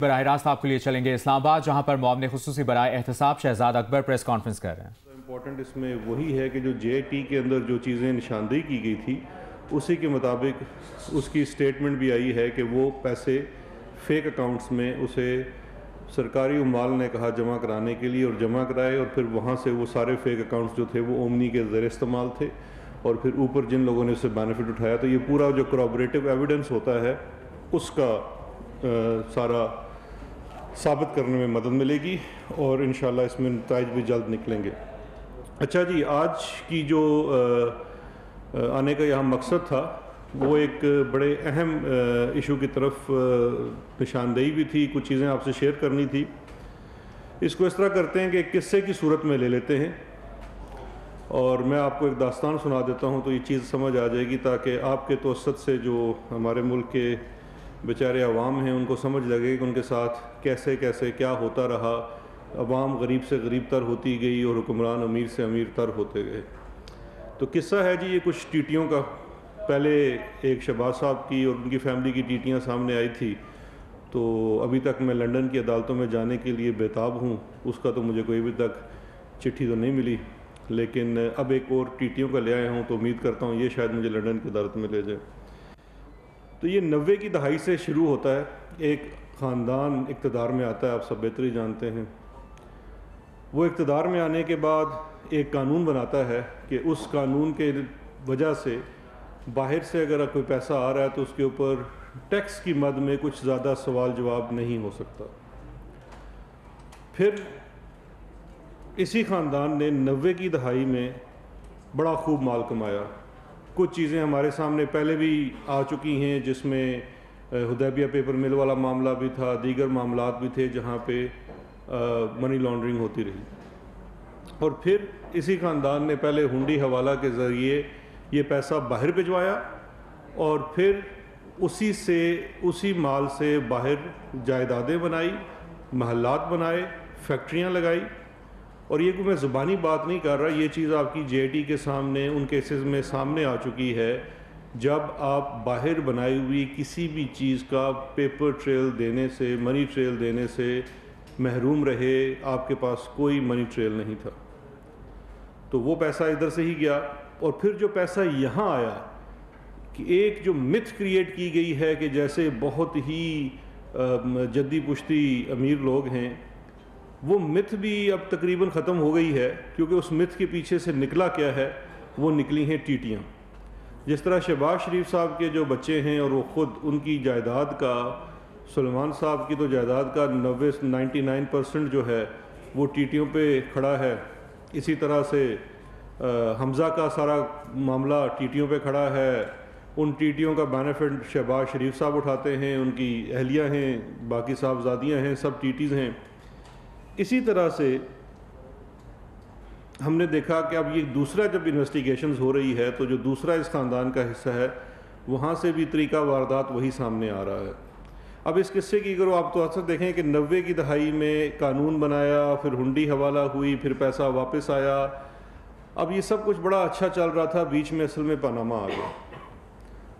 براہ راست آپ کے لیے چلیں گے اسلام آباد، جہاں پر معاون خصوصی برائے احتساب شہزاد اکبر پریس کانفرنس کر رہے ہیں۔ امپورٹنٹ اس میں وہی ہے کہ جو جے ٹی کے اندر جو چیزیں نشاندہی کی گئی تھی اسی کے مطابق اس کی سٹیٹمنٹ بھی آئی ہے کہ وہ پیسے فیک اکاؤنٹس میں اسے سرکاری عمال نے کہا جمع کرانے کے لیے اور جمع کرائے، اور پھر وہاں سے وہ سارے فیک اکاؤنٹس جو تھے وہ اومنی کے زیر استعمال تھے، اور پھر اوپر جن لوگوں نے اس سے بینیفٹ اٹھایا، تو یہ پورا جو کورابریٹو ایویڈنس ہوتا ہے اس کا سارا ثابت کرنے میں مدد ملے گی، اور انشاءاللہ اس میں نتائج بھی جلد نکلیں گے۔ اچھا جی، آج کی جو آنے کا یہاں مقصد تھا وہ ایک بڑے اہم ایشو کی طرف نشاندہی بھی تھی، کچھ چیزیں آپ سے شیئر کرنی تھی۔ اس کو اس طرح کرتے ہیں کہ ایک قصے کی صورت میں لے لیتے ہیں، اور میں آپ کو ایک داستان سنا دیتا ہوں تو یہ چیز سمجھ آ جائے گی، تاکہ آپ کے توسط سے جو ہمارے ملک کے بیچارے عوام ہیں ان کو سمجھ لگے کہ ان کے ساتھ کیسے کیسے کیا ہوتا رہا، عوام غریب سے غریب تر ہوتی گئی اور حکمران امیر سے امیر تر ہوتے گئے۔ تو قصہ ہے جی یہ کچھ ٹیٹیوں کا۔ پہلے ایک شہباز صاحب کی اور ان کی فیملی کی ٹیٹیاں سامنے آئی تھی، تو ابھی تک میں لنڈن کی عدالتوں میں جانے کے لیے بےتاب ہوں، اس کا تو مجھے کوئی ابھی تک چٹھی تو نہیں ملی، لیکن اب ایک اور ٹیٹیوں کا لے آیا ہوں تو امید کرتا ہوں یہ شاید مجھے لنڈن کی عدالت میں لے جائے۔ تو یہ 90 کی دہائی سے شروع ہوتا ہے، ایک خاندان اقتدار میں آتا ہے، آپ سب بہتر ہی جانتے ہیں۔ وہ اقتدار میں آنے کے بعد ایک قانون بناتا ہے کہ اس قانون کے وجہ سے باہر سے اگر کوئی پیسہ آ رہا ہے تو اس کے اوپر ٹیکس کی مد میں کچھ زیادہ سوال جواب نہیں ہو سکتا۔ پھر اسی خاندان نے 90 کی دہائی میں بڑا خوب مال کمایا۔ کچھ چیزیں ہمارے سامنے پہلے بھی آ چکی ہیں، جس میں حدیبیہ پیپر مل والا معاملہ بھی تھا، دیگر معاملات بھی تھے جہاں پہ منی لانڈرنگ ہوتی رہی۔ اور پھر اسی خاندان نے پہلے ہنڈی حوالہ کے ذریعے یہ پیسہ باہر بھجوایا، اور پھر اسی مال سے باہر جائیدادیں بنائی، محلات بنائے، فیکٹریاں لگائی۔ اور یہ کوئی میں زبانی بات نہیں کر رہا، یہ چیز آپ کی جے ٹی کے سامنے ان کیسز میں سامنے آ چکی ہے۔ جب آپ باہر بنائی ہوئی کسی بھی چیز کا پیپر ٹریل دینے سے، منی ٹریل دینے سے محروم رہے، آپ کے پاس کوئی منی ٹریل نہیں تھا، تو وہ پیسہ ادھر سے ہی گیا۔ اور پھر جو پیسہ یہاں آیا، کہ ایک جو متھ کریٹ کی گئی ہے کہ جیسے بہت ہی جدی پشتی امیر لوگ ہیں، وہ متھ بھی اب تقریباً ختم ہو گئی ہے، کیونکہ اس متھ کے پیچھے سے نکلا کیا ہے، وہ نکلی ہیں ٹیٹیاں۔ جس طرح شہباز شریف صاحب کے جو بچے ہیں اور وہ خود ان کی جائیداد کا، سلیمان صاحب کی تو جائیداد کا 99% جو ہے وہ ٹیٹیوں پہ کھڑا ہے، اسی طرح سے حمزہ کا سارا معاملہ ٹیٹیوں پہ کھڑا ہے۔ ان ٹیٹیوں کا بینیفٹ شہباز شریف صاحب اٹھاتے ہیں، ان کی اہلیہ ہیں، باقی صاحبزادیاں ہیں، سب ٹیٹیز ہیں۔ اسی طرح سے ہم نے دیکھا کہ اب یہ دوسرا جب انویسٹیگیشنز ہو رہی ہے تو جو دوسرا اس خاندان کا حصہ ہے وہاں سے بھی طریقہ واردات وہی سامنے آ رہا ہے۔ اب اس قصے کی اگر آپ تو اکثر دیکھیں کہ 90 کی دہائی میں قانون بنایا، پھر ہنڈی حوالہ ہوئی، پھر پیسہ واپس آیا، اب یہ سب کچھ بڑا اچھا چل رہا تھا، بیچ میں اصل میں پاناما آ گیا۔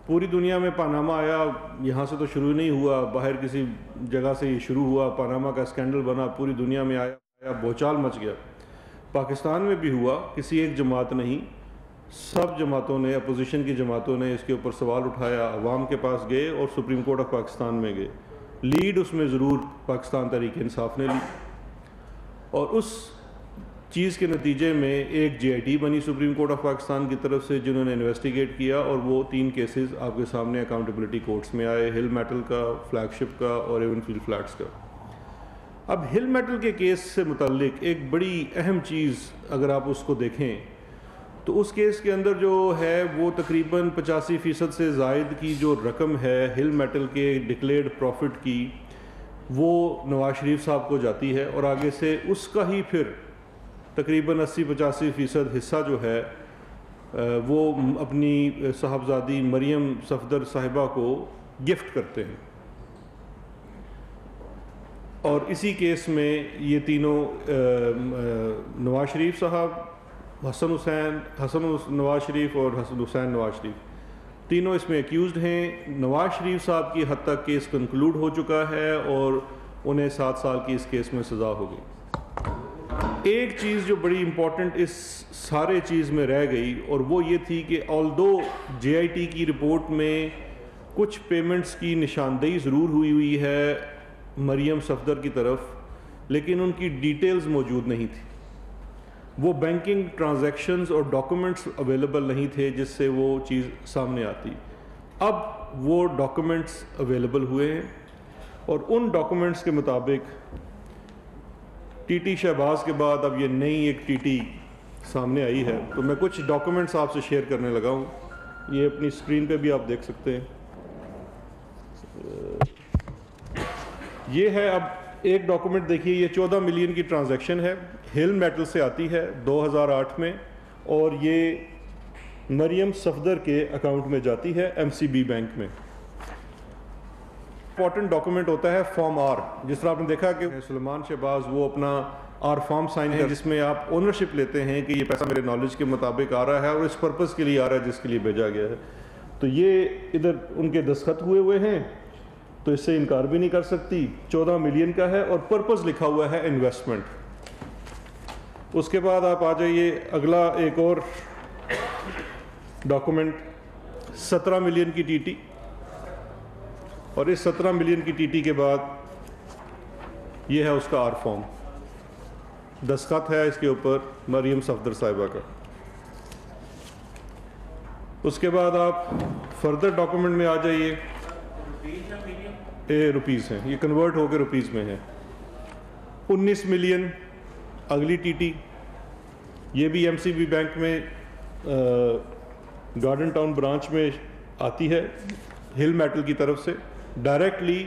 پوری دنیا میں پاناما آیا، یہاں سے تو شروع نہیں ہوا، باہر کسی جگہ سے یہ شروع ہوا، پاناما کا اسکینڈل بنا، پوری دنیا میں آیا، بھوچال مچ گیا۔ پاکستان میں بھی ہوا، کسی ایک جماعت نہیں، سب جماعتوں نے، اپوزیشن کی جماعتوں نے اس کے اوپر سوال اٹھایا، عوام کے پاس گئے اور سپریم کورٹ آف پاکستان میں گئے۔ لیڈ اس میں ضرور پاکستان تحریک انصاف نے لی، اور اس چیز کے نتیجے میں ایک جے آئی ٹی بنی سپریم کورٹ آف پاکستان کی طرف سے، جنہوں نے انویسٹیگیٹ کیا، اور وہ 3 کیسز آپ کے سامنے اکاؤنٹیبلٹی کورٹس میں آئے، ہل میٹل کا، فلیگ شپ کا اور ایون فیلڈ فلیٹس کا۔ اب ہل میٹل کے کیس سے متعلق ایک بڑی اہم چیز اگر آپ اس کو دیکھیں تو اس کیس کے اندر جو ہے وہ تقریباً 85% سے زائد کی جو رقم ہے ہل میٹل کے ڈکلیئرڈ پروفٹ کی، وہ نواز شریف صاحب کو جاتی ہے، اور آگے سے اس کا ہی پھر تقریباً 80-85% حصہ جو ہے وہ اپنی صاحبزادی مریم صفدر صاحبہ کو گفٹ کرتے ہیں۔ اور اسی کیس میں یہ تینوں نواز شریف صاحب، حسن نواز شریف اور حسن حسین نواز شریف، تینوں اس میں ایکیوزڈ ہیں۔ نواز شریف صاحب کی حد تک کیس کنکلوڈ ہو چکا ہے، اور انہیں 7 سال کی اس کیس میں سزا ہو گئی۔ ایک چیز جو بڑی امپورٹنٹ اس سارے چیز میں رہ گئی اور وہ یہ تھی کہ آلدو JIT کی رپورٹ میں کچھ پیمنٹس کی نشاندہی ضرور ہوئی ہے مریم صفدر کی طرف، لیکن ان کی ڈیٹیلز موجود نہیں تھی، وہ بینکنگ ٹرانزیکشنز اور ڈاکومنٹس اویلیبل نہیں تھے جس سے وہ چیز سامنے آتی۔ اب وہ ڈاکومنٹس اویلیبل ہوئے ہیں اور ان ڈاکومنٹس کے مطابق TT شہباز کے بعد اب یہ نئی ایک TT سامنے آئی ہے، تو میں کچھ ڈاکومنٹس آپ سے شیئر کرنے لگا ہوں، یہ اپنی اسکرین پہ بھی آپ دیکھ سکتے ہیں۔ یہ ہے اب ایک ڈاکومنٹ دیکھیے، یہ 14 ملین کی ٹرانزیکشن ہے، ہل میٹل سے آتی ہے 2008 میں، اور یہ مریم صفدر کے اکاؤنٹ میں جاتی ہے MCB بینک میں۔ امپورٹنٹ ڈاکومنٹ ہوتا ہے فارم R، جس طرح آپ نے دیکھا کہ سلیمان شہباز وہ اپنا R فارم سائن ہے جس میں آپ اونرشپ لیتے ہیں کہ یہ پیسہ میرے نالج کے مطابق آ رہا ہے اور اس پرپس کے لیے آ رہا ہے جس کے لیے بھیجا گیا ہے، تو یہ ادھر ان کے دستخط ہوئے ہیں، تو اس سے انکار بھی نہیں کر سکتی۔ 14 ملین کا ہے اور پرپس لکھا ہوا ہے انویسٹمنٹ۔ اس کے بعد آپ آ جائیے اگلا ایک اور ڈاکومنٹ 17 ملین کی TT، اور اس 17 ملین کی TT کے بعد یہ ہے اس کا R فارم، دستخط ہے اس کے اوپر مریم صفدر صاحبہ کا۔ اس کے بعد آپ فردر ڈاکومنٹ میں آ جائیے، روپیز ہیں، یہ کنورٹ ہو کے روپیز میں ہے۔ 19 ملین اگلی TT، یہ بھی MCB بینک میں گارڈن ٹاؤن برانچ میں آتی ہے ہل میٹل کی طرف سے ڈائریکٹلی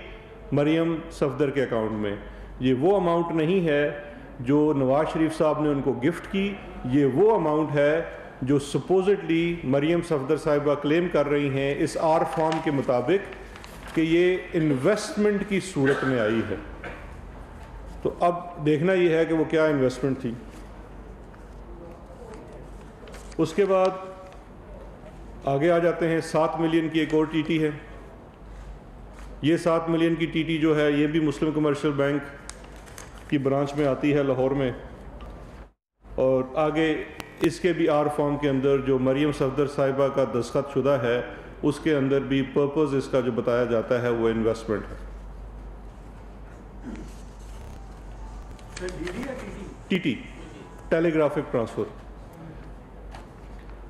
مریم صفدر کے اکاؤنٹ میں۔ یہ وہ اماؤنٹ نہیں ہے جو نواز شریف صاحب نے ان کو گفٹ کی، یہ وہ اماؤنٹ ہے جو سپوزٹلی مریم صفدر صاحبہ کلیم کر رہی ہیں اس R فارم کے مطابق کہ یہ انویسٹمنٹ کی صورت میں آئی ہے۔ تو اب دیکھنا یہ ہے کہ وہ کیا انویسٹمنٹ تھی۔ اس کے بعد آگے آ جاتے ہیں 7 ملین کی ایک اور TT ہے۔ یہ 7 ملین کی TT جو ہے یہ بھی مسلم کمرشل بینک کی برانچ میں آتی ہے لاہور میں، اور آگے اس کے بھی R فارم کے اندر جو مریم صفدر صاحبہ کا دستخط شدہ ہے اس کے اندر بھی پرپز اس کا جو بتایا جاتا ہے وہ انویسٹمنٹ ہے۔ TT ٹیلی گرافک ٹرانسفر۔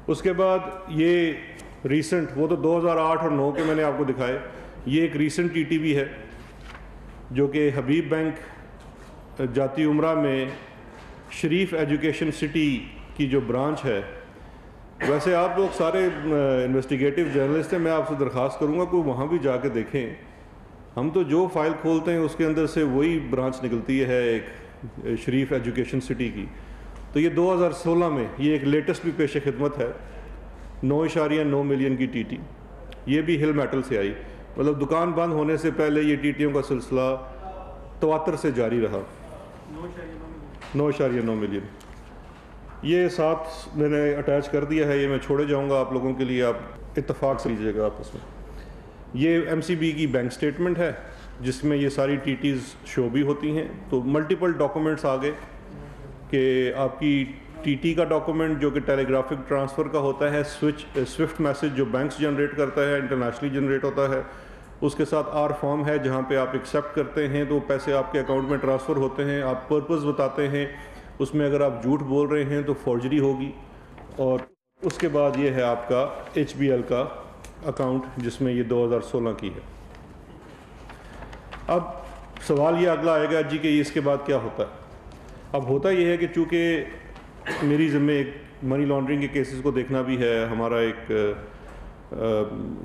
اس کے بعد یہ ریسنٹ، وہ تو 2008 اور 2009 کے میں نے آپ کو دکھائے، یہ ایک ریسنٹ TT بھی ہے جو کہ حبیب بینک جاتی عمرہ میں شریف ایجوکیشن سٹی کی جو برانچ ہے۔ ویسے آپ لوگ سارے انویسٹیگیٹو جرنلسٹ ہیں، میں آپ سے درخواست کروں گا کہ وہاں بھی جا کے دیکھیں، ہم تو جو فائل کھولتے ہیں اس کے اندر سے وہی برانچ نکلتی ہے ایک شریف ایجوکیشن سٹی کی۔ تو یہ 2016 میں یہ ایک لیٹسٹ بھی پیش خدمت ہے، 9.9 ملین کی TT، یہ بھی ہل میٹل سے آئی، مطلب دکان بند ہونے سے پہلے یہ TTوں کا سلسلہ تواتر سے جاری رہا۔ 9.9 ملین، یہ ساتھ میں نے اٹیچ کر دیا ہے، یہ میں چھوڑے جاؤں گا آپ لوگوں کے لیے، آپ اتفاق سے لیجیے گا آپس میں۔ یہ MCB کی بینک سٹیٹمنٹ ہے جس میں یہ ساری TTs شو بھی ہوتی ہیں، تو ملٹیپل ڈاکومنٹس آگے کہ آپ کی TT کا ڈاکومنٹ جو کہ ٹیلی گرافک ٹرانسفر کا ہوتا ہے، سوئفٹ میسج جو بینکس جنریٹ کرتا ہے، انٹرنیشنلی جنریٹ ہوتا ہے، اس کے ساتھ R فارم ہے جہاں پہ آپ ایکسیپٹ کرتے ہیں تو پیسے آپ کے اکاؤنٹ میں ٹرانسفر ہوتے ہیں، آپ پرپز بتاتے ہیں، اس میں اگر آپ جھوٹ بول رہے ہیں تو فورجری ہوگی، اور اس کے بعد یہ ہے آپ کا HBL کا اکاؤنٹ جس میں یہ 2016 کی ہے۔ اب سوال یہ اگلا آئے گا جی کہ اس کے بعد کیا ہوتا ہے۔ اب ہوتا یہ ہے کہ چونکہ میری ذمہ ایک منی لانڈرنگ کے کیسز کو دیکھنا بھی ہے، ہمارا ایک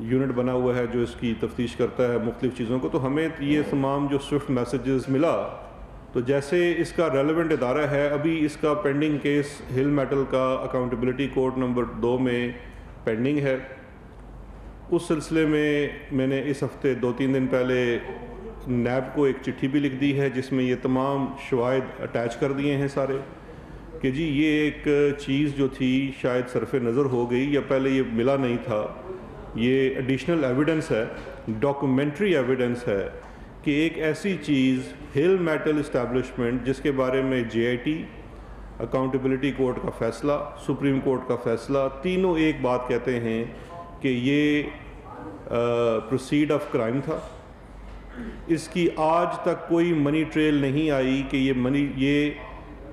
یونٹ بنا ہوا ہے جو اس کی تفتیش کرتا ہے مختلف چیزوں کو، تو ہمیں یہ تمام جو سوئفٹ میسیجز ملا، تو جیسے اس کا ریلیونٹ ادارہ ہے، ابھی اس کا پینڈنگ کیس ہل میٹل کا اکاؤنٹیبلٹی کورٹ نمبر 2 میں پینڈنگ ہے۔ اس سلسلے میں میں نے اس ہفتے 2-3 دن پہلے نیب کو ایک چٹھی بھی لکھ دی ہے جس میں یہ تمام شواہد اٹیچ کر دیے ہیں سارے، کہ جی یہ ایک چیز جو تھی شاید صرف نظر ہو گئی یا پہلے یہ ملا نہیں تھا، یہ ایڈیشنل ایویڈنس ہے، ڈاکومنٹری ایویڈنس ہے کہ ایک ایسی چیز ہل میٹل اسٹیبلشمنٹ جس کے بارے میں JIT، اکاؤنٹیبلٹی کورٹ کا فیصلہ، سپریم کورٹ کا فیصلہ، تینوں ایک بات کہتے ہیں کہ یہ پروسیڈ آف کرائم تھا. اس کی آج تک کوئی منی ٹریل نہیں آئی کہ یہ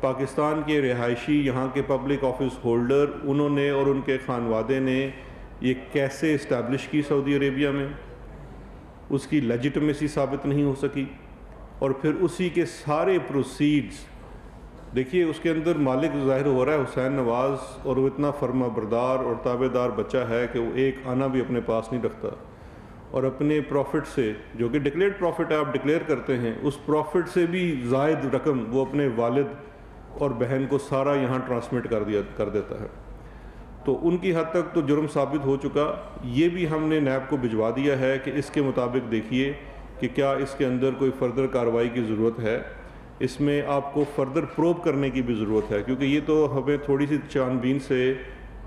پاکستان کے رہائشی، یہاں کے پبلک آفس ہولڈر، انہوں نے اور ان کے خانوادے نے یہ کیسے اسٹیبلش کی سعودی عربیہ میں. اس کی لیجیٹمیسی ثابت نہیں ہو سکی. اور پھر اسی کے سارے پروسیڈز دیکھیے، اس کے اندر مالک ظاہر ہو رہا ہے حسین نواز، اور وہ اتنا فرما بردار اور تابع دار بچہ ہے کہ وہ ایک آنا بھی اپنے پاس نہیں رکھتا، اور اپنے پروفٹ سے، جو کہ ڈکلیئرڈ پروفٹ ہے، آپ ڈکلیئر کرتے ہیں، اس پروفٹ سے بھی زائد رقم وہ اپنے والد اور بہن کو سارا یہاں ٹرانسمٹ کر دیتا ہے. تو ان کی حد تک تو جرم ثابت ہو چکا. یہ بھی ہم نے نیب کو بھجوا دیا ہے کہ اس کے مطابق دیکھیے کہ کیا اس کے اندر کوئی فردر کارروائی کی ضرورت ہے. اس میں آپ کو فردر پروب کرنے کی بھی ضرورت ہے، کیونکہ یہ تو ہمیں تھوڑی سی چھان بین سے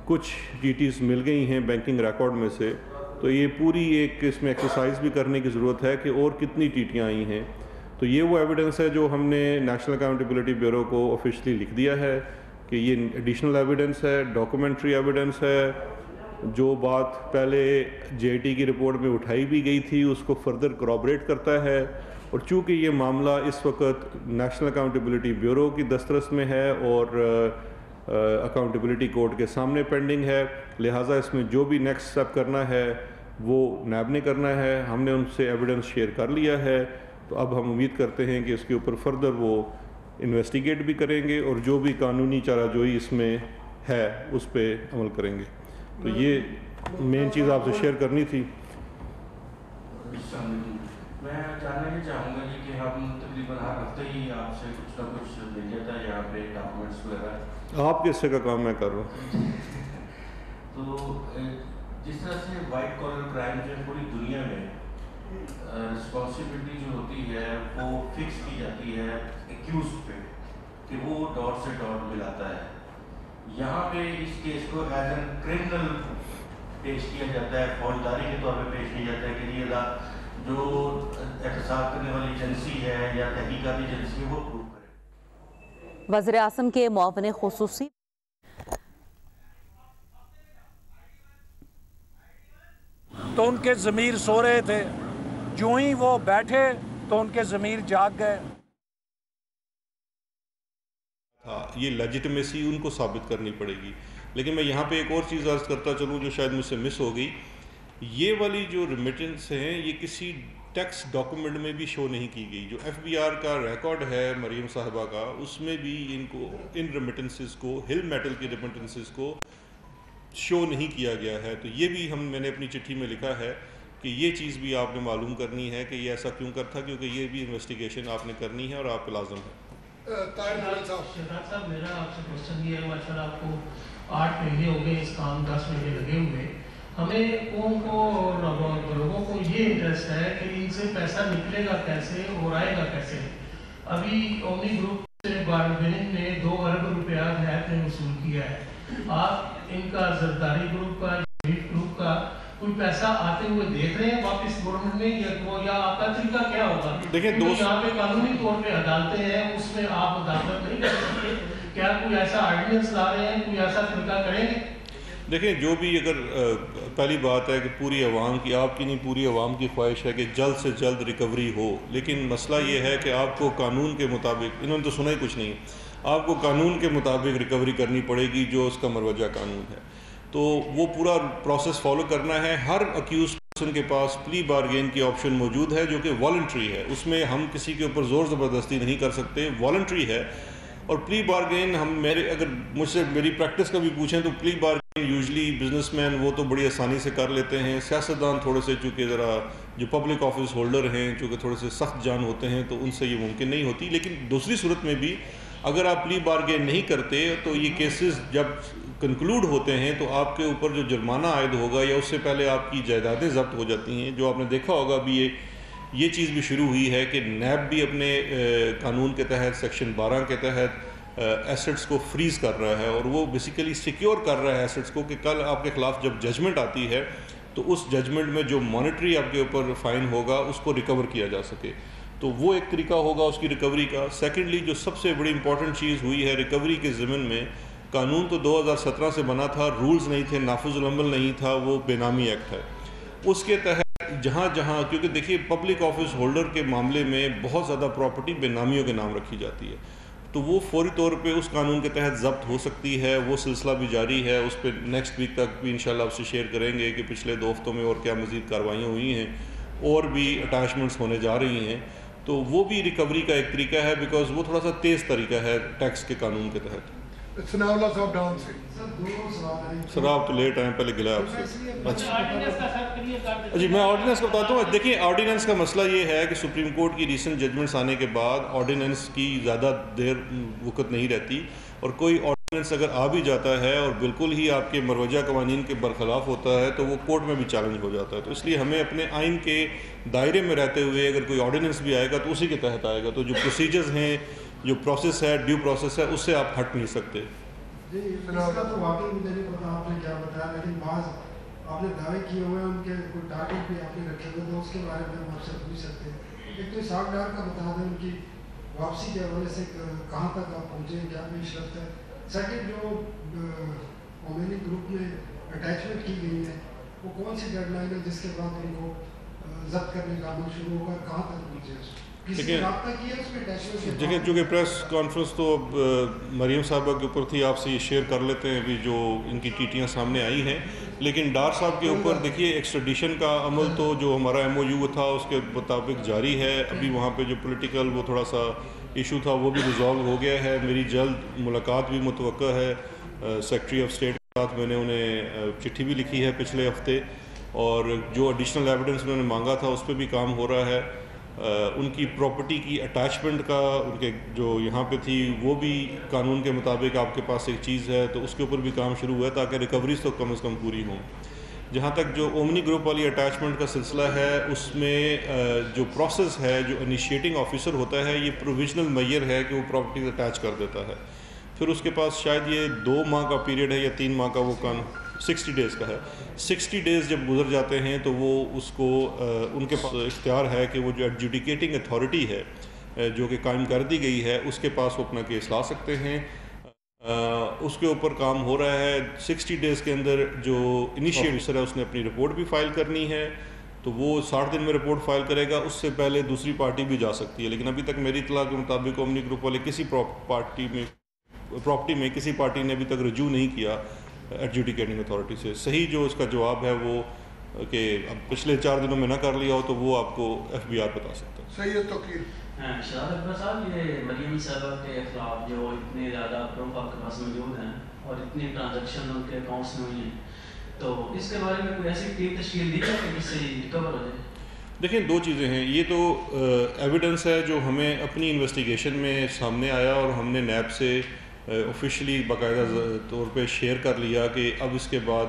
کچھ ڈیٹیز مل گئی ہیں بینکنگ ریکارڈ میں سے، تو یہ پوری ایک اس میں ایکسرسائز بھی کرنے کی ضرورت ہے کہ اور کتنی ٹیٹیاں آئی ہیں. تو یہ وہ ایویڈنس ہے جو ہم نے نیشنل اکاؤنٹیبلٹی بیورو کو آفیشلی لکھ دیا ہے کہ یہ ایڈیشنل ایویڈنس ہے، ڈاکومنٹری ایویڈنس ہے. جو بات پہلے JIT کی رپورٹ میں اٹھائی بھی گئی تھی اس کو فردر کورابریٹ کرتا ہے. اور چونکہ یہ معاملہ اس وقت نیشنل اکاؤنٹیبلٹی بیورو کی دسترس میں ہے اور اکاؤنٹیبلٹی کورٹ کے سامنے پینڈنگ ہے، لہٰذا اس میں جو بھی نیکسٹ اسٹیپ کرنا ہے وہ نیب نے کرنا ہے. ہم نے ان سے ایویڈنس شیئر کر لیا ہے، تو اب ہم امید کرتے ہیں کہ اس کے اوپر فردر وہ انویسٹیگیٹ بھی کریں گے اور جو بھی قانونی چارہ جوئی اس میں ہے اس پہ عمل کریں گے. تو یہ مین چیز آپ سے شیئر کرنی تھی. میں جاننا یہ چاہوں گا کہ ہم تقریباً ہر ہفتے ہی آپ سے کچھ نہ کچھ مل جاتا ہے یہاں پہ ڈاکومنٹس وغیرہ. آپ کے حصے کا کام میں کر رہا ہوں. تو جس طرح سے وائٹ کالر کرائم جو ہے پوری دنیا میں رسپانسبلٹی جو ہوتی ہے وہ فکس کی جاتی ہے ایکیوز پہ کہ وہ ڈاٹ سے ڈاٹ ملاتا ہے. یہاں پہ اس کیس کو ایز این کرمنل پیش کیا جاتا ہے، فوجداری کے طور پہ پیش کیا جاتا ہے کہ یہ جو احتساب کرنے والی ایجنسی ہے یا تحقیقاتی ایجنسی ہے وہ پروو کرے. وزیر اعظم کے معاون خصوصی تو ان کے ضمیر سو رہے تھے، جو ہی وہ بیٹھے تو ان کے ضمیر جاگ گئے. یہ لیجیٹمیسی ان کو ثابت کرنی پڑے گی. لیکن میں یہاں پہ ایک اور چیز عرض کرتا چلوں جو شاید مجھ سے مس ہو گئی. یہ والی جو ریمیٹنس ہیں یہ کسی ٹیکس ڈاکومنٹ میں بھی شو نہیں کی گئی. جو FBR کا ریکارڈ ہے مریم صاحبہ کا، اس میں بھی ان ریمیٹنسز کو، ہل میٹل کی ریمیٹنسز کو شو نہیں کیا گیا ہے. تو یہ بھی میں نے اپنی چٹھی میں لکھا ہے کہ یہ چیز بھی آپ نے معلوم کرنی ہے کہ یہ ایسا کیوں کرتا، کیونکہ یہ بھی انویسٹیگیشن آپ نے کرنی ہے اور آپ پہ لازم ہے. شہزاد صاحب میرا آپ سے کوشچن یہ ہے، ماشاء اللہ آپ کو 8 مہینے ہو گئے اس کام، 10 مہینے لگے ہوئے. ہمیں قوم کو اور لوگوں کو یہ انٹرسٹ ہے کہ ان سے پیسہ نکلے گا کیسے اور آئے گا کیسے. ابھی اومنی گروپ سے بارگیننگ میں 2 ارب روپیہ نیب نے وصول کیا ہے. آپ ان کا زرداری گروپ کا، شریف گروپ کا کوئی پیسہ آتے ہوئے دیکھ رہے ہیں واپس گورنمنٹ میں، یا آپ کا طریقہ کیا ہوگا؟ دیکھیں یہاں پہ قانونی طور پہ عدالتیں ہیں، اس میں آپ مداخلت نہیں کر سکتے. کیا کوئی ایسا آرڈیننس لا رہے ہیں، کوئی ایسا طریقہ کریں گے؟ دیکھیں جو بھی، اگر پہلی بات ہے کہ پوری عوام کی، آپ کی نہیں پوری عوام کی خواہش ہے کہ جلد سے جلد ریکوری ہو. لیکن مسئلہ یہ ہے کہ آپ کو قانون کے مطابق، انہوں نے تو سنا ہی کچھ نہیں، آپ کو قانون کے مطابق ریکوری کرنی پڑے گی جو اس کا مروجہ قانون ہے. تو وہ پورا پروسیس فالو کرنا ہے. ہر اکیوز پرسن کے پاس پلی بارگین کی آپشن موجود ہے جو کہ والنٹری ہے. اس میں ہم کسی کے اوپر زور زبردستی نہیں کر سکتے، والنٹری ہے. اور پلی بارگین اگر مجھ سے میری پریکٹس کا بھی پوچھیں تو پلی بارگین یوزلی بزنس مین وہ تو بڑی آسانی سے کر لیتے ہیں. سیاستدان تھوڑے سے چونکہ ذرا جو پبلک آفس ہولڈر ہیں چونکہ تھوڑے سے سخت جان ہوتے ہیں تو ان سے یہ ممکن نہیں ہوتی. لیکن دوسری صورت میں بھی اگر آپ پلی بارگین نہیں کرتے تو یہ کیسز جب کنکلوڈ ہوتے ہیں تو آپ کے اوپر جو جرمانہ عائد ہوگا یا اس سے پہلے آپ کی جائیدادیں ضبط ہو جاتی ہیں. جو آپ نے دیکھا ہوگا بھی یہ چیز بھی شروع ہوئی ہے کہ نیب بھی اپنے قانون کے تحت سیکشن 12 کے تحت ایسٹس کو فریز کر رہا ہے اور وہ بیسیکلی سیکیور کر رہا ہے ایسٹس کو کہ کل آپ کے خلاف جب ججمنٹ آتی ہے تو اس ججمنٹ میں جو مانیٹری آپ کے اوپر فائن ہوگا اس کو ریکور کیا جا سکے. تو وہ ایک طریقہ ہوگا اس کی ریکوری کا. سیکنڈلی جو سب سے بڑی امپورٹنٹ چیز ہوئی ہے ریکوری کے ضمن میں، قانون تو 2017 سے بنا تھا، رولز نہیں تھے، نافذ العمل نہیں تھا، وہ بے نامی ایکٹ ہے. اس کے تحت جہاں جہاں، کیونکہ دیکھیے پبلک آفس ہولڈر کے معاملے میں بہت زیادہ پراپرٹی بے نامیوں کے نام رکھی جاتی ہے، تو وہ فوری طور پہ اس قانون کے تحت ضبط ہو سکتی ہے. وہ سلسلہ بھی جاری ہے، اس پہ نیکسٹ ویک تک بھی انشاءاللہ آپ سے شیئر کریں گے کہ پچھلے 2 ہفتوں میں اور کیا مزید کاروائیاں ہوئی ہیں، اور بھی اٹیچمنٹس ہونے جا رہی ہیں. تو وہ بھی ریکوری کا ایک طریقہ ہے، بیکاز وہ تھوڑا سا تیز طریقہ ہے ٹیکس کے قانون کے تحت. سر آپ تو لیٹ آئے، پہلے گلا آپ سے. اچھا جی، میں آرڈیننس کا بتاتا ہوں. دیکھیں آرڈیننس کا مسئلہ یہ ہے کہ سپریم کورٹ کی ریسنٹ ججمنٹس آنے کے بعد آرڈیننس کی زیادہ دیر وقت نہیں رہتی، اور کوئی آرڈیننس اگر آ بھی جاتا ہے اور بالکل ہی آپ کے مروجہ قوانین کے برخلاف ہوتا ہے تو وہ کورٹ میں بھی چیلنج ہو جاتا ہے. تو اس لیے ہمیں اپنے آئین کے دائرے میں رہتے ہوئے اگر کوئی آرڈیننس بھی آئے گا تو اسی کے تحت آئے گا. تو جو پروسیجرز ہیں، جو پروسیس ہے، ڈیو پروسیس ہے، اس سے آپ ہٹ نہیں سکتے. جی اس کا تو واقعی مجھے نہیں پتا آپ نے کیا بتایا، لیکن بعض آپ نے دعوے کیے ہوئے ہیں، ان کے کوئی ٹارگیٹ بھی آپ نے رکھے ہوئے تو اس کے بارے میں ہم آپ سے پوچھ سکتے ہیں. ایک تو ساکھدار کا بتا دیں ان کی واپسی کے حوالے سے کہاں تک آپ پہنچے ہیں، کیا پیش رفت ہے. سیکنڈ، جو اومینی گروپ میں اٹیچمنٹ کی گئی ہے وہ کون سی ڈیڈ لائن ہے جس کے بعد ان کو ضبط کرنے کا عمل شروع ہوگا، کہاں تک پہنچے اس دیکھیں چونکہ پریس کانفرنس تو اب مریم صاحبہ کے اوپر تھی، آپ سے یہ شیئر کر لیتے ہیں ابھی جو ان کی ٹیٹیاں سامنے آئی ہیں. لیکن ڈار صاحب کے اوپر دیکھیے ایکسٹریڈیشن کا عمل تو جو ہمارا MOU تھا اس کے مطابق جاری ہے. ابھی وہاں پہ جو پولیٹیکل وہ تھوڑا سا ایشو تھا وہ بھی ریزالو ہو گیا ہے. میری جلد ملاقات بھی متوقع ہے سیکرٹری آف اسٹیٹ کے ساتھ. میں نے انہیں چٹھی بھی لکھی ہے پچھلے ہفتے، اور جو ایڈیشنل ایویڈنس انہوں نے مانگا تھا اس پہ بھی کام ہو رہا ہے. ان کی پراپرٹی کی اٹیچمنٹ کا ان کے جو یہاں پہ تھی وہ بھی قانون کے مطابق آپ کے پاس ایک چیز ہے، تو اس کے اوپر بھی کام شروع ہوا ہے تاکہ ریکوریز تو کم از کم پوری ہوں. جہاں تک جو اومنی گروپ والی اٹیچمنٹ کا سلسلہ ہے، اس میں جو پروسیس ہے، جو انیشیٹنگ آفیسر ہوتا ہے، یہ پروویژنل میئر ہے کہ وہ پراپرٹیز اٹیچ کر دیتا ہے. پھر اس کے پاس شاید یہ 2 ماہ کا پیریڈ ہے یا 3 ماہ کا، وہ 60 ڈیز کا ہے. 60 ڈیز جب گزر جاتے ہیں تو وہ اس کو ان کے پاس اختیار ہے کہ وہ جو ایڈجوڈیکیٹنگ اتھارٹی ہے جو کہ قائم کر دی گئی ہے، اس کے پاس وہ اپنا کیس لا سکتے ہیں. اس کے اوپر کام ہو رہا ہے. 60 ڈیز کے اندر جو انیشیٹ آفیسر ہے اس نے اپنی رپورٹ بھی فائل کرنی ہے، تو وہ 60 دن میں رپورٹ فائل کرے گا. اس سے پہلے دوسری پارٹی بھی جا سکتی ہے، لیکن ابھی تک میری اطلاع کے مطابق اومنی گروپ والے کسی پراپرٹی میں کسی پارٹی نے ابھی تک رجوع نہیں کیا ایڈجوڈیکیٹنگ اتھارٹی سے. صحیح جو اس کا جواب ہے وہ کہ اب پچھلے 4 دنوں میں نہ کر لیا ہو تو وہ آپ کو FBR بتا سکتا ہے. صحیح ہے. تو شہزاد اکبر صاحب، یہ مریم صاحبہ کے خلاف جو اتنے زیادہ پروف آپ کے پاس موجود ہیں اور اتنی ٹرانزیکشن ان کے اکاؤنٹس میں ہوئی ہیں، تو اس کے بارے میں کوئی ایسی ٹیم تشکیل دی ہے کہ جس سے ریکور ہو جائے؟ دیکھیں 2 چیزیں ہیں. یہ تو ایویڈنس ہے جو ہمیں اپنی انویسٹیگیشن میں سامنے آیا، اور ہم نے نیب سے آفیشلی باقاعدہ طور پہ شیئر کر لیا کہ اب اس کے بعد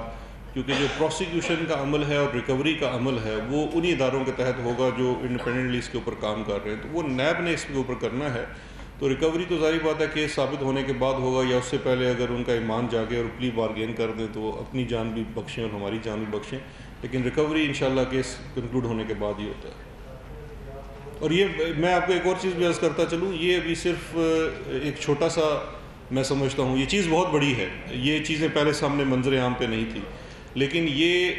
کیونکہ جو پروسیکیوشن کا عمل ہے اور ریکوری کا عمل ہے وہ انہی اداروں کے تحت ہوگا جو انڈیپینڈنٹلی اس کے اوپر کام کر رہے ہیں، تو وہ نیب نے اس کے اوپر کرنا ہے. تو ریکوری تو ظاہری بات ہے کیس ثابت ہونے کے بعد ہوگا، یا اس سے پہلے اگر ان کا ایمان جاگے اور پلی بارگین کر دیں تو اپنی جان بھی بخشیں اور ہماری جان بھی بخشیں. لیکن ریکوری انشاءاللہ کیس کنکلوڈ ہونے کے بعد ہی ہوتا ہے. اور یہ میں آپ کو ایک اور چیز بھی عرض کرتا چلوں، یہ ابھی صرف ایک چھوٹا سا میں سمجھتا ہوں، یہ چیز بہت بڑی ہے. یہ چیزیں پہلے سامنے منظر عام پہ نہیں تھی، لیکن یہ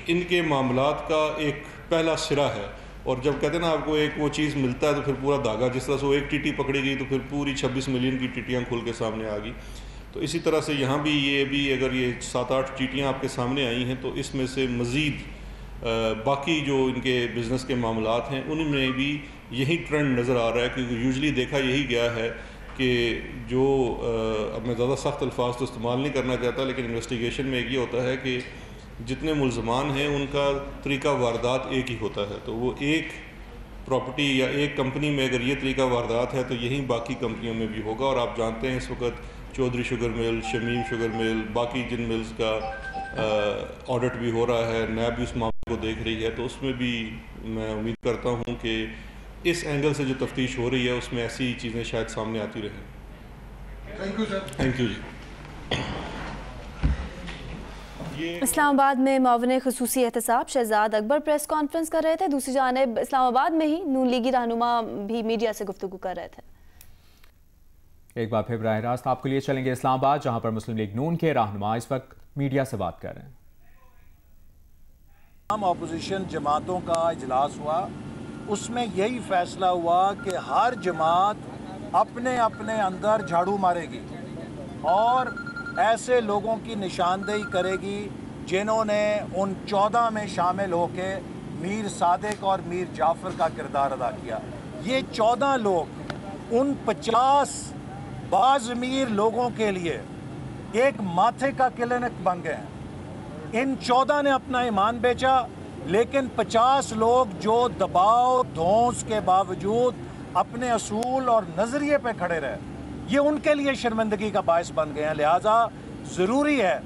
ان کے معاملات کا ایک پہلا سرا ہے. اور جب کہتے ہیں نا آپ کو ایک وہ چیز ملتا ہے تو پھر پورا دھاگا، جس طرح سے وہ ایک ٹیٹی پکڑی گئی تو پھر پوری 26 ملین کی ٹیٹیاں کھل کے سامنے آ گئی. تو اسی طرح سے یہاں بھی یہ بھی اگر یہ 7-8 ٹیٹیاں آپ کے سامنے آئی ہیں تو اس میں سے مزید باقی جو ان کے بزنس کے معاملات ہیں ان میں بھی یہی ٹرینڈ نظر آ رہا ہے. کیونکہ یوزلی دیکھا یہی گیا ہے کہ جو اب میں زیادہ سخت الفاظ تو استعمال نہیں کرنا چاہتا، لیکن انویسٹیگیشن میں ایک یہ ہوتا ہے کہ جتنے ملزمان ہیں ان کا طریقہ واردات ایک ہی ہوتا ہے. تو وہ ایک پراپرٹی یا ایک کمپنی میں اگر یہ طریقہ واردات ہے تو یہی باقی کمپنیوں میں بھی ہوگا. اور آپ جانتے ہیں اس وقت Chaudhry sugar mill, Shamim sugar mill, باقی جن ملز کا آڈٹ بھی ہو رہا ہے، نیب بھی اس معاملے کو دیکھ رہی ہے. تو اس میں بھی میں امید کرتا ہوں کہ اس اینگل سے جو تفتیش ہو رہی ہے اس میں ایسی چیزیں شاید سامنے آتی رہیں. Thank you sir. Thank you جی. اسلام آباد میں معاون خصوصی احتساب شہزاد اکبر پریس کانفرنس کر رہے تھے. دوسری جانب اسلام آباد میں ہی نون لیگی رہنما بھی میڈیا سے گفتگو کر رہے تھے. ایک بار پھر براہ راست آپ کے لیے چلیں گے اسلام آباد، جہاں پر مسلم لیگ نون کے رہنما اس وقت میڈیا سے بات کر رہے ہیں. تمام اپوزیشن جماعتوں کا اجلاس ہوا، اس میں یہی فیصلہ ہوا کہ ہر جماعت اپنے اپنے اندر جھاڑو مارے گی اور ایسے لوگوں کی نشاندہی کرے گی جنہوں نے ان 14 میں شامل ہو کے میر صادق اور میر جعفر کا کردار ادا کیا. یہ 14 لوگ ان 50 باضمیر لوگوں کے لیے ایک ماتھے کا کلینک بن گئے ہیں. ان 14 نے اپنا ایمان بیچا، لیکن 50 لوگ جو دباؤ دھونس کے باوجود اپنے اصول اور نظریے پہ کھڑے رہے، یہ ان کے لیے شرمندگی کا باعث بن گئے ہیں. لہٰذا ضروری ہے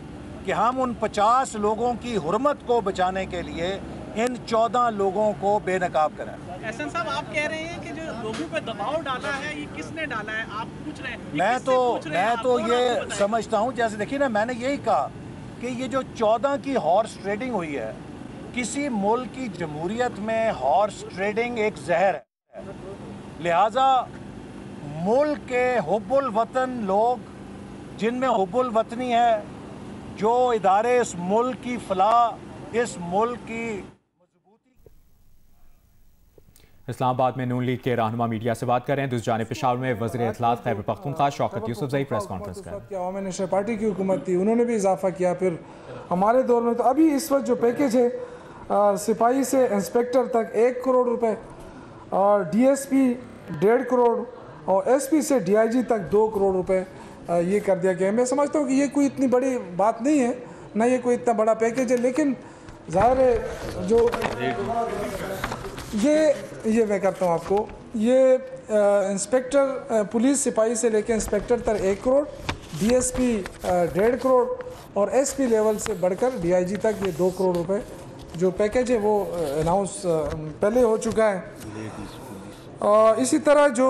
کہ ہم ان 50 لوگوں کی حرمت کو بچانے کے لیے ان 14 لوگوں کو بے نقاب کریں. احسن صاحب، آپ کہہ رہے ہیں کہ جو لوگوں پہ دباؤ ڈالا ہے یہ کس نے ڈالا ہے؟ آپ پوچھ رہے ہیں. میں تو یہ سمجھتا ہوں، جیسے دیکھیے نا، میں نے یہی کہا کہ یہ جو 14 کی ہارس ٹریڈنگ ہوئی ہے، کسی ملک کی جمہوریت میں ہارس ٹریڈنگ ایک زہر ہے. لہٰذا ملک کے حب الوطن لوگ، جن میں حب الوطنی ہے، جو ادارے اس ملک کی فلاح، اس ملک کی اسلام آباد میں نون لیگ کے رہنما میڈیا سے بات کر رہے ہیں. دوسری جانب پشاور میں وزیر اطلاعات خیبر پختونخوا شوکت یوسفزئی پریس کانفرنس کر رہے ہیں. عوامی نیشنل پارٹی کی حکومت تھی، انہوں نے بھی اضافہ کیا. پھر ہمارے دور میں تو ابھی اس وقت جو پیکیج ہے، سپاہی سے انسپیکٹر تک 1 کروڑ روپے، اور ڈی ایس پی 1.5 کروڑ، اور ایس پی سے ڈی آئی جی تک 2 کروڑ روپے یہ کر دیا گیا ہے. میں سمجھتا ہوں کہ یہ کوئی اتنی بڑی بات نہیں ہے، نہ یہ کوئی اتنا بڑا پیکیج ہے. لیکن ظاہر ہے جو یہ میں کرتا ہوں آپ کو، یہ انسپیکٹر پولیس سپاہی سے لے کے انسپیکٹر تک 1 crore, D S P 1.5 crore, اور ایس پی لیول سے بڑھ کر ڈی آئی جی تک یہ 2 کروڑ روپے جو پیکیج ہے وہ اناؤنس پہلے ہو چکا ہے. اسی طرح جو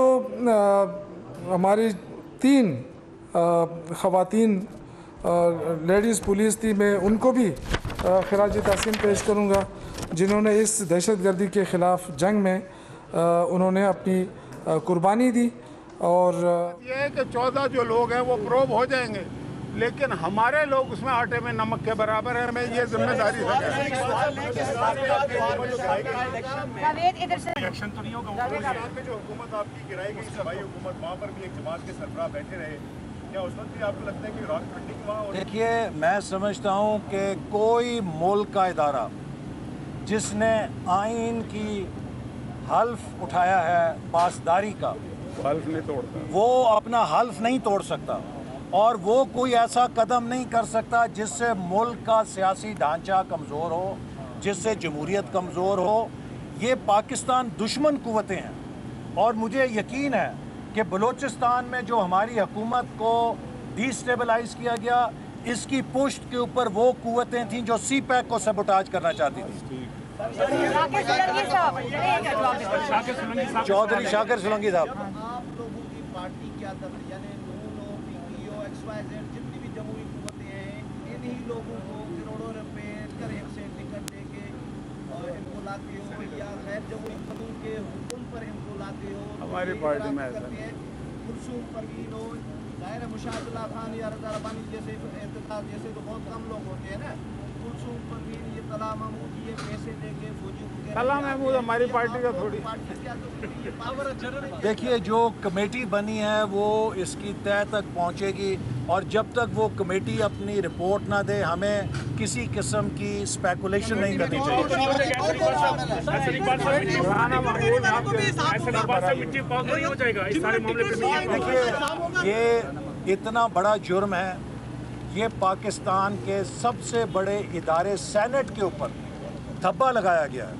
ہماری 3 خواتین لیڈیز پولیس تھی، میں ان کو بھی خراج تحسین پیش کروں گا، جنہوں نے اس دہشت گردی کے خلاف جنگ میں انہوں نے اپنی قربانی دی. اور یہ ہے کہ 14 جو لوگ ہیں وہ پروب ہو جائیں گے، لیکن ہمارے لوگ اس میں آٹے میں نمک کے برابر ہیں. ہمیں یہ ذمہ داری ہے. الیکشن تو نہیں ہوگا. جو حکومت آپ کی گرائی گئی صوبائی حکومت، وہاں پر بھی ایک جماعت کے سربراہ بیٹھے رہے، کیا اس وقت بھی آپ کو لگتا ہے کہ راک فنڈنگ وہاں؟ دیکھیے، میں سمجھتا ہوں کہ کوئی ملک کا ادارہ جس نے آئین کی حلف اٹھایا ہے پاسداری کا، حلف نہیں توڑتا، وہ اپنا حلف نہیں توڑ سکتا، اور وہ کوئی ایسا قدم نہیں کر سکتا جس سے ملک کا سیاسی ڈھانچہ کمزور ہو، جس سے جمہوریت کمزور ہو. یہ پاکستان دشمن قوتیں ہیں، اور مجھے یقین ہے کہ بلوچستان میں جو ہماری حکومت کو ڈی سٹیبلائز کیا گیا، اس کی پشت کے اوپر وہ قوتیں تھیں جو سی پیک کو سیبوٹاج کرنا چاہتی تھیں. چودھری شاکر سولنگی صاحب، آپ لوگوں کی پارٹی کیا یعنی نون ہو، پی پی او، ایکس وائی زیڈ، جتنی بھی جمہوری قوتیں ہیں، انہی لوگوں کو کروڑوں روپے کریم سے ٹکٹ دے کے اور ان کو لاتے ہو، یا غیر جمہوری قانون کے حکم پر ان کو لاتے ہو. ہماری پارٹی میں ایسا نہیں. کلثوم پروین ہو، ظاہر مشاہد اللہ خان یا رضا ربانی جیسے احتجاج جیسے تو بہت کم لوگ ہوتے ہیں نا. کلثوم پروین، یہ طلحہ محمود، یہ پیسے دے کے فوجی کو، طلحہ محمود ہماری پارٹی کا تھوڑی. دیکھیے، جو کمیٹی بنی ہے وہ اس کی تہہ تک پہنچے گی، اور جب تک وہ کمیٹی اپنی رپورٹ نہ دے، ہمیں کسی قسم کی اسپیکولیشن نہیں کرنی چاہیے. دیکھیے، یہ اتنا بڑا جرم ہے. یہ پاکستان کے سب سے بڑے ادارے سینٹ کے اوپر دھبا لگایا گیا ہے،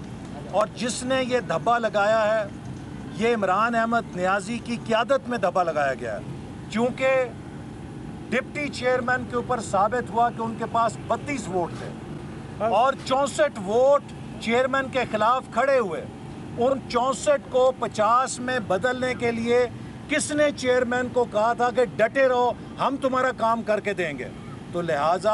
اور جس نے یہ دھبا لگایا ہے، یہ عمران احمد نیازی کی قیادت میں دھبا لگایا گیا ہے. چونکہ ڈپٹی چیئرمین کے اوپر ثابت ہوا کہ ان کے پاس 32 ووٹ تھے، اور 64 ووٹ چیئرمین کے خلاف کھڑے ہوئے. ان 64 کو 50 میں بدلنے کے لیے کس نے چیئرمین کو کہا تھا کہ ڈٹے رہو، ہم تمہارا کام کر کے دیں گے. تو لہٰذا